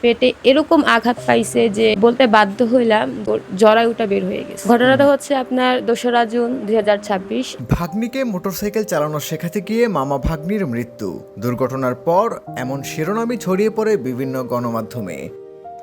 পেটে এরকম আঘাত পাইছে যে বলতে বাধ্য হইলাম, ওর জরায়ুটা বের হয়ে গেছে। ঘটনাটা হচ্ছে আপনার 2রা জুন 2026। ভাগ্নিকে মোটরসাইকেল চালানো শেখাতে গিয়ে মামা ভাগ্নির মৃত্যু। দুর্ঘটনার পর এমন শিরোনামই ছড়িয়ে পড়ে বিভিন্ন গণমাধ্যমে।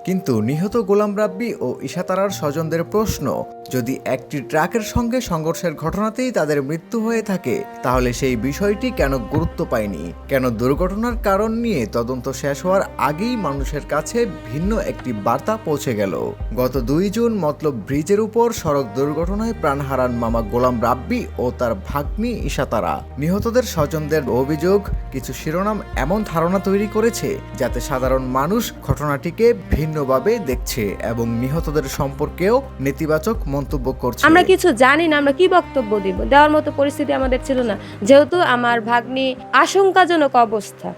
কিন্তু নিহত গোলাম রাব্বি ও ইশাতারার স্বজনদের প্রশ্ন, যদি একটি ট্রাকের সঙ্গে সংঘর্ষের ঘটনাতেই তাদের মৃত্যু হয়ে থাকে তাহলে সেই বিষয়টি কেন গুরুত্ব পায়নি? কেন দুর্ঘটনার কারণ নিয়ে তদন্ত শেষ হওয়ার আগেই মানুষের কাছে ভিন্ন একটি বার্তা পৌঁছে গেল? গত 2 জুন মতলব ব্রিজের উপর সড়ক দুর্ঘটনায় প্রাণ হারান মামা গোলাম রাব্বি ও তার ভাগ্নি ইশাতারা। নিহতদের স্বজনদের অভিযোগ, কিছু শিরোনাম এমন ধারণা তৈরি করেছে যাতে সাধারণ মানুষ ঘটনাটিকে ভিন্নভাবে দেখছে এবং নিহতদের সম্পর্কেও নেতিবাচক মন্তব্য করছে। আমরা কিছু জানি না, আমরা কি বক্তব্য দিব, দেওয়ার মতো পরিস্থিতি আমাদের ছিল না। যেহেতু আমার ভাগ্নি আশঙ্কাজনক অবস্থা,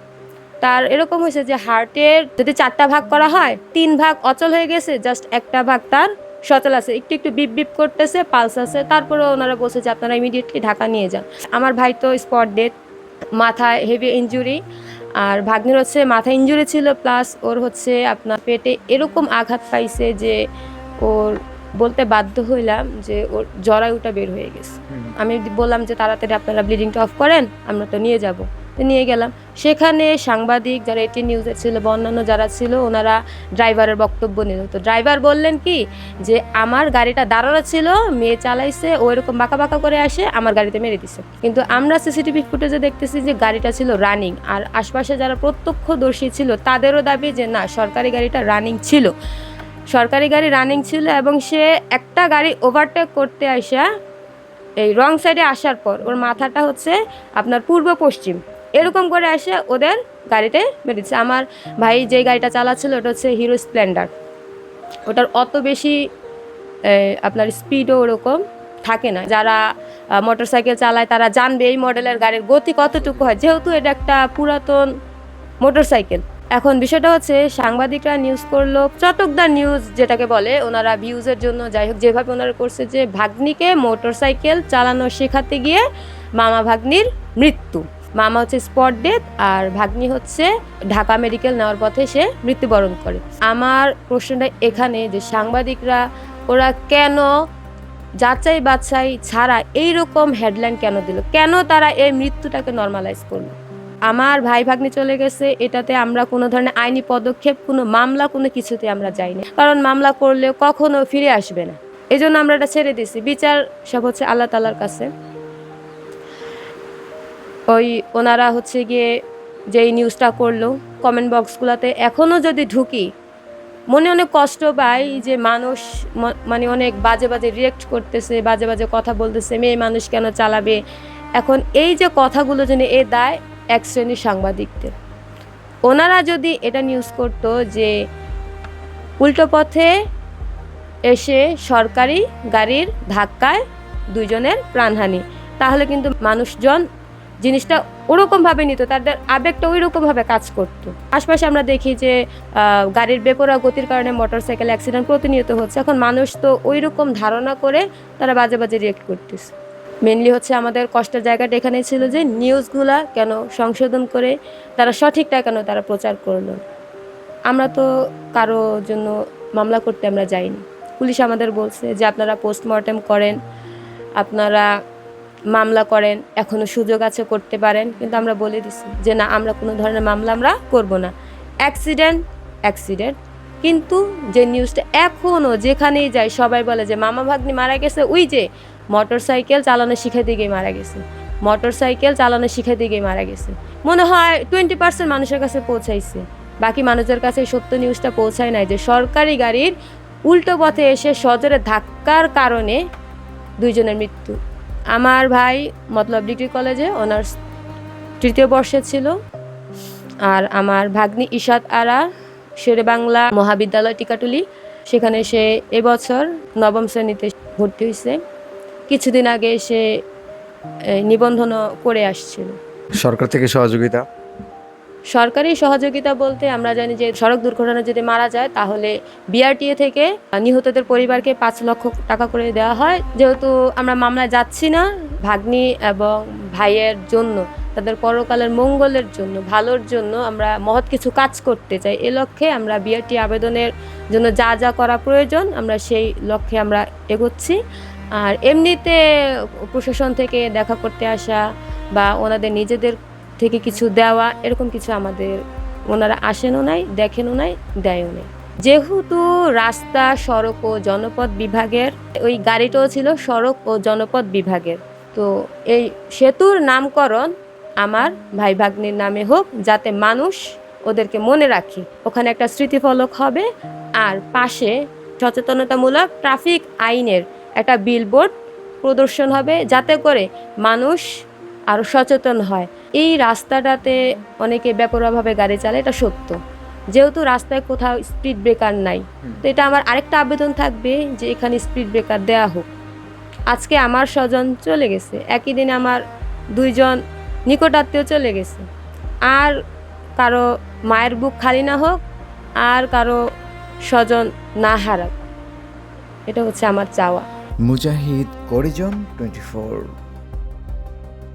তার এরকম হয়েছে যে হার্টের যদি 4টা ভাগ করা হয়, 3 ভাগ অচল হয়ে গেছে, জাস্ট একটা ভাগ তার সচল আছে, একটু একটু বিপ বিপ করতেছে, পালস আছে। তারপরে ওনারা বলছে যে আপনারা ইমিডিয়েটলি ঢাকা নিয়ে যান। আমার ভাই তো স্পট ডেথ, মাথায় হেভি ইনজুরি, আর ভাগ্নির হচ্ছে মাথায় ইনজুরি ছিল, প্লাস ওর হচ্ছে আপনার পেটে এরকম আঘাত পাইছে যে ওর বলতে বাধ্য হইলাম যে ওর জরায়ুটা বের হয়ে গেছে। আমি বললাম যে তাড়াতাড়ি আপনারা ব্লিডিংটা অফ করেন, আমরা তো নিয়ে যাব। তো নিয়ে গেলাম। সেখানে সাংবাদিক যারা এটি নিউজে ছিল বা অন্যান্য যারা ছিল, ওনারা ড্রাইভারের বক্তব্য নিল। তো ড্রাইভার বললেন কি যে আমার গাড়িটা দাঁড়ানো ছিল, মেয়ে চালাইছে, ও এরকম বাঁকা বাঁকা করে আসে আমার গাড়িতে মেরে দিছে। কিন্তু আমরা সিসিটিভি ফুটেজে দেখতেছি যে গাড়িটা ছিল রানিং, আর আশপাশে যারা প্রত্যক্ষদর্শী ছিল তাদেরও দাবি যে না, সরকারি গাড়িটা রানিং ছিল, সরকারি গাড়ি রানিং ছিল। এবং সে একটা গাড়ি ওভারটেক করতে আসা এই রং সাইডে আসার পর ওর মাথাটা হচ্ছে আপনার পূর্ব পশ্চিম এরকম করে আসে ওদের গাড়িতে বেরিয়েছে। আমার ভাই যে গাড়িটা চালাচ্ছিল ওটা হচ্ছে হিরো স্প্লেন্ডার, ওটার অত বেশি আপনার স্পিডও ওরকম থাকে না। যারা মোটরসাইকেল চালায় তারা জানবে এই মডেলের গাড়ির গতি কতটুকু হয়, যেহেতু এটা একটা পুরাতন মোটরসাইকেল। এখন বিষয়টা হচ্ছে সাংবাদিকরা নিউজ করলো, চটকদার নিউজ যেটাকে বলে, ওনারা ভিউজের জন্য যাই হোক যেভাবে ওনারা করছে যে ভাগ্নিকে মোটরসাইকেল চালানো শেখাতে গিয়ে মামা ভাগ্নির মৃত্যু। মামা হচ্ছে স্পট ডেথ আর ভাগ্নি হচ্ছে ঢাকা মেডিকেল নেওয়ার পথে সে মৃত্যুবরণ করে। আমার প্রশ্নটা এখানে যে সাংবাদিকরা ওরা কেন যাচাই বাছাই ছাড়া এইরকম হেডলাইন কেন দিল, কেন তারা এই মৃত্যুটাকে নর্মালাইজ করলো? আমার ভাই ভাগ্নি চলে গেছে, এটাতে আমরা কোনো ধরনের আইনি পদক্ষেপ, কোনো মামলা, কোনো কিছুতে আমরা যাইনি, কারণ মামলা করলেও কখনো ফিরে আসবে না। এই জন্য আমরা এটা ছেড়ে দিছি। বিচার সব হচ্ছে আল্লাহ তাআলার কাছে। ওই ওনারা হচ্ছে গিয়ে যেই নিউজটা করলো, কমেন্ট বক্সগুলোতে এখনও যদি ঢুকি মনে অনেক কষ্ট পাই যে মানুষ মানে অনেক বাজে বাজে রিয়েক্ট করতেছে, বাজে বাজে কথা বলতেছে, মেয়ে মানুষ কেন চালাবে। এখন এই যে কথাগুলো যেন এ দায় এক শ্রেণীর সাংবাদিকদের। ওনারা যদি এটা নিউজ করতো যে উল্টো পথে এসে সরকারি গাড়ির ধাক্কায় 2 জনের প্রাণহানি, তাহলে কিন্তু মানুষজন জিনিসটা ওরকমভাবে নিত, তাদের আবেগটা ওই রকমভাবে কাজ করতো। আশপাশে আমরা দেখি যে গাড়ির বেপরোয়া গতির কারণে মোটরসাইকেল অ্যাক্সিডেন্ট প্রতিনিয়ত হচ্ছে। এখন মানুষ তো ওই রকম ধারণা করে তারা বাজে বাজে রিয়েক্ট করতেছে। মেনলি হচ্ছে আমাদের কষ্টের জায়গাটা এখানেই ছিল যে নিউজগুলা কেন সংশোধন করে তারা সঠিকটা কেন তারা প্রচার করলো। আমরা তো কারো জন্য মামলা করতে আমরা যাইনি। পুলিশ আমাদের বলছে যে আপনারা পোস্টমর্টেম করেন, আপনারা মামলা করেন, এখনও সুযোগ আছে, করতে পারেন। কিন্তু আমরা বলে দিছি যে না, আমরা কোনো ধরনের মামলা আমরা করব না। অ্যাক্সিডেন্ট। কিন্তু যে নিউজটা এখনও যেখানেই যায় সবাই বলে যে মামা ভাগ্নি মারা গেছে, ওই যে মোটরসাইকেল চালানো শিখাতে গিয়ে মারা গেছে, মোটরসাইকেল চালানো শিখাতে গিয়ে মারা গেছে। মনে হয় 20% মানুষের কাছে পৌঁছাইছে, বাকি মানুষের কাছে সত্য নিউজটা পৌঁছায় নাই যে সরকারি গাড়ির উল্টো পথে এসে সজোরে ধাক্কার কারণে 2 জনের মৃত্যু। আমার ভাই মতলব ডিগ্রি কলেজে অনার্স 3য় বর্ষে ছিল, আর আমার ভাগ্নি ইশাত আরা শেরে বাংলা মহাবিদ্যালয় টিকাটুলি, সেখানে সে এবছর 9ম শ্রেণীতে ভর্তি হয়েছে। কিছুদিন আগে সে নিবন্ধনও করে আসছিল। সরকার থেকে সহযোগিতা, সরকারি সহযোগিতা বলতে আমরা জানি যে সড়ক দুর্ঘটনায় যদি মারা যায় তাহলে বিআরটিএ থেকে নিহতদের পরিবারকে 5 লক্ষ টাকা করে দেওয়া হয়। যেহেতু আমরা মামলায় যাচ্ছি না, ভাগ্নি এবং ভাইয়ের জন্য তাদের পরকালের মঙ্গলের জন্য, ভালোর জন্য আমরা মহৎ কিছু কাজ করতে চাই। এ লক্ষ্যে আমরা বিআরটি আবেদনের জন্য যা যা করা প্রয়োজন আমরা সেই লক্ষ্যে আমরা এগোচ্ছি। আর এমনিতে প্রশাসন থেকে দেখা করতে আসা বা ওনাদের নিজেদের থেকে কিছু দেওয়া এরকম কিছু আমাদের ওনারা আসেনও নাই, দেখেনও নাই, দেয়ও নাই। যেহেতু রাস্তা, সড়ক ও জনপথ বিভাগের, ওই গাড়িটাও ছিল সড়ক ও জনপথ বিভাগের, তো এই সেতুর নামকরণ আমার ভাই ভাগ্নির নামে হোক, যাতে মানুষ ওদেরকে মনে রাখে। ওখানে একটা স্মৃতিফলক হবে আর পাশে সচেতনতামূলক ট্রাফিক আইনের একটা বিলবোর্ড প্রদর্শন হবে, যাতে করে মানুষ আরও সচেতন হয়। এই রাস্তাটাতে অনেকে বেপরোয়াভাবে গাড়ি চালায়, এটা সত্য। যেহেতু রাস্তায় কোথাও স্পিড ব্রেকার নাই, তো এটা আমার আরেকটা আবেদন থাকবে যে এখানে স্পিড ব্রেকার দেওয়া হোক। আজকে আমার স্বজন চলে গেছে, একই দিনে আমার 2 জন নিকটাত্মীয় চলে গেছে। আর কারো মায়ের বুক খালি না হোক, আর কারো স্বজন না হারাক, এটা হচ্ছে আমার চাওয়া। মুজাহিদ, করিজন 24।